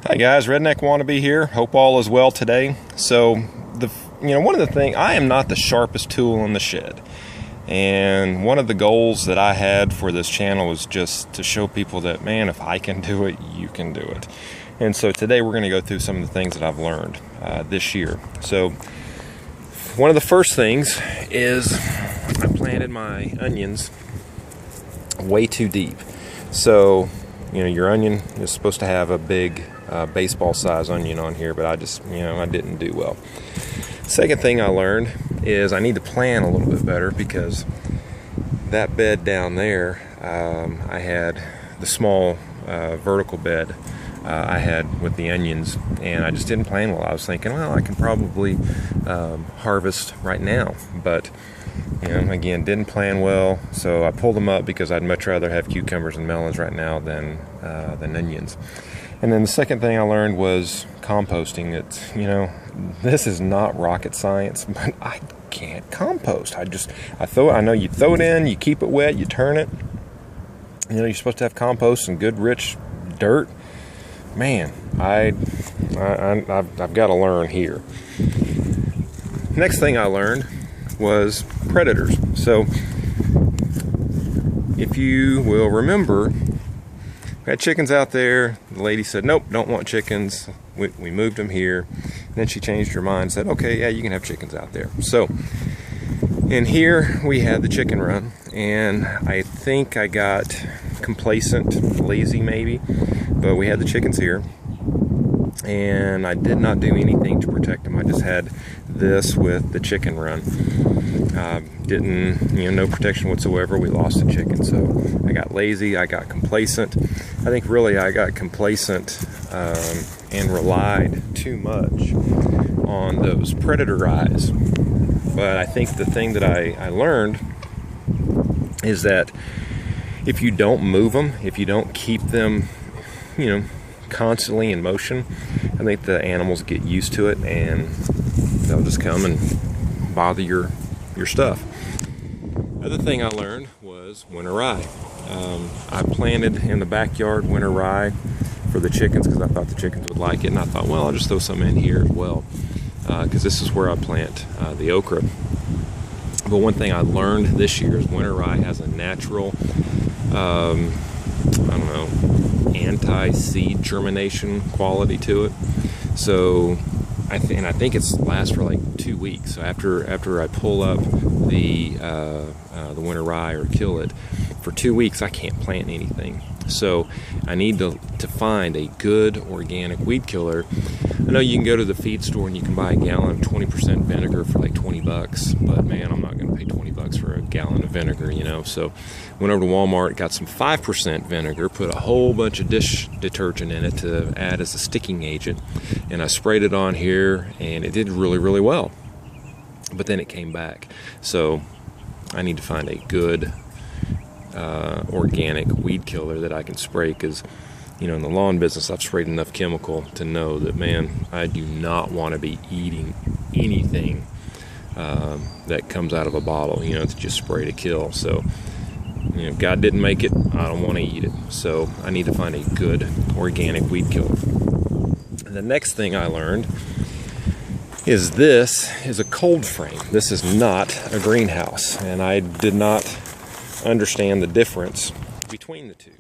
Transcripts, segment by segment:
Hi guys, Redneck Wannabe here. Hope all is well today. So, one of the things, I am not the sharpest tool in the shed. And one of the goals that I had for this channel was just to show people that, man, if I can do it, you can do it. And so today we're going to go through some of the things that I've learned this year. So, one of the first things is I planted my onions way too deep. So, your onion is supposed to have a big baseball size onion on here, but I didn't do well. Second thing I learned is I need to plan a little bit better, because that bed down there, I had the small vertical bed I had with the onions, and I just didn't plan well. I was thinking, well, I can probably harvest right now, but again, didn't plan well, so I pulled them up because I'd much rather have cucumbers and melons right now than onions. And then the second thing I learned was composting. It's, this is not rocket science, but I can't compost. I know you throw it in, you keep it wet, you turn it. You're supposed to have compost and good rich dirt. Man, I've got to learn here. Next thing I learned was predators. So, if you will remember, we had chickens out there. The lady said, nope, don't want chickens. We moved them here. And then she changed her mind and said, okay, yeah, you can have chickens out there. So, in here we had the chicken run, and I think I got complacent, lazy maybe, but we had the chickens here, and I did not do anything to protect them. I just had this with the chicken run. No protection whatsoever. We lost the chicken, so I got lazy, I got complacent. I think really I got complacent and relied too much on those predator eyes. But I think the thing that I learned is that if you don't move them, if you don't keep them, constantly in motion, I think the animals get used to it and they'll just come and bother your stuff. Other thing I learned was winter rye. I planted in the backyard winter rye for the chickens because I thought the chickens would like it, and I thought, well, I'll just throw some in here as well, because this is where I plant the okra. But one thing I learned this year is winter rye has a natural, anti-seed germination quality to it. So I think it lasts for like 2 weeks. So after I pull up the winter rye or kill it, for 2 weeks I can't plant anything. So I need to find a good organic weed killer. I know you can go to the feed store and you can buy a gallon of 20% vinegar for like $20, but man, I'm not going to pay $20 for a gallon of vinegar, So went over to Walmart, got some 5% vinegar, put a whole bunch of dish detergent in it to add as a sticking agent, and I sprayed it on here, and it did really, really well. But then it came back. So I need to find a good organic weed killer that I can spray, because in the lawn business I've sprayed enough chemical to know that, man, I do not want to be eating anything that comes out of a bottle, to just spray to kill. So God didn't make it, I don't want to eat it, so I need to find a good organic weed killer. And the next thing I learned is this is a cold frame. This is not a greenhouse, and I did not understand the difference between the two.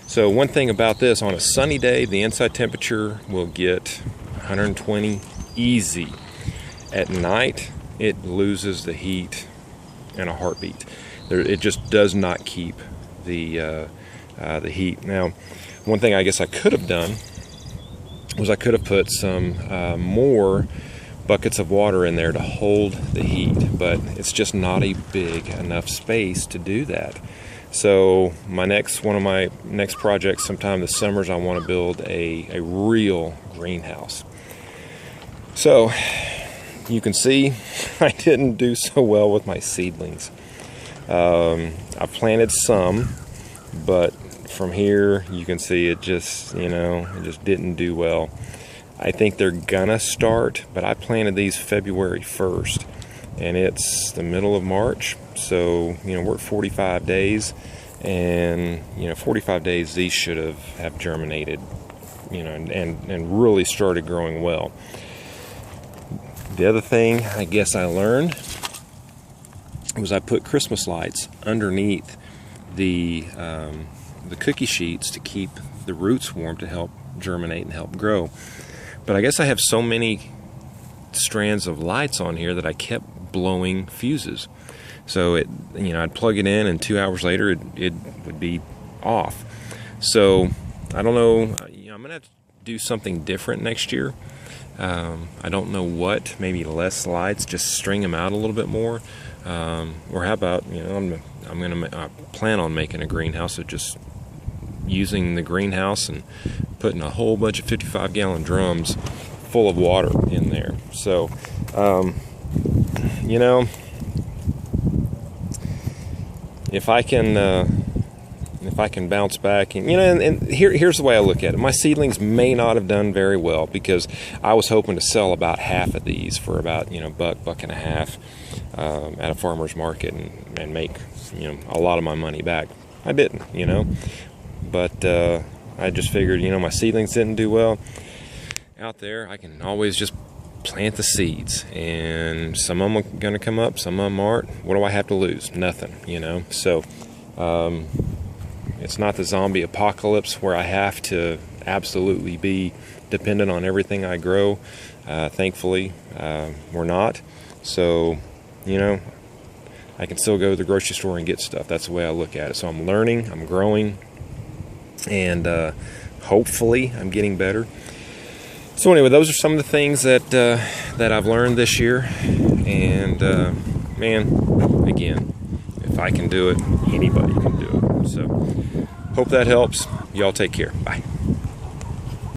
So one thing about this, on a sunny day, the inside temperature will get 120 easy. At night, it loses the heat in a heartbeat. It just does not keep the heat. Now, one thing I guess I could have done was I could have put some more buckets of water in there to hold the heat, but it's just not a big enough space to do that. So one of my next projects sometime this summer is I want to build a real greenhouse. So you can see I didn't do so well with my seedlings. I planted some, but from here you can see it just didn't do well. I think they're gonna start, but I planted these February 1st, and it's the middle of March, so we're at 45 days, and 45 days these should have germinated and really started growing well. The other thing I guess I learned was I put Christmas lights underneath the cookie sheets to keep the roots warm to help germinate and help grow. But I guess I have so many strands of lights on here that I kept blowing fuses. So I'd plug it in, and 2 hours later it would be off. So I don't know. I'm gonna have to do something different next year. I don't know what. Maybe less lights, just string them out a little bit more. Or how about I plan on making a greenhouse of just using the greenhouse and putting a whole bunch of 55-gallon drums full of water in there. So, if I can bounce back, and here's the way I look at it. My seedlings may not have done very well because I was hoping to sell about half of these for about buck and a half at a farmer's market and make a lot of my money back. I didn't, but I just figured my seedlings didn't do well. Out there, I can always just plant the seeds, and some of them are going to come up, some of them aren't. What do I have to lose? Nothing, So it's not the zombie apocalypse where I have to absolutely be dependent on everything I grow. Thankfully, we're not. So, I can still go to the grocery store and get stuff. That's the way I look at it. So I'm learning, I'm growing, and hopefully I'm getting better. So anyway, those are some of the things that I've learned this year. And man, again, if I can do it, anybody can do it. So hope that helps. Y'all take care. Bye.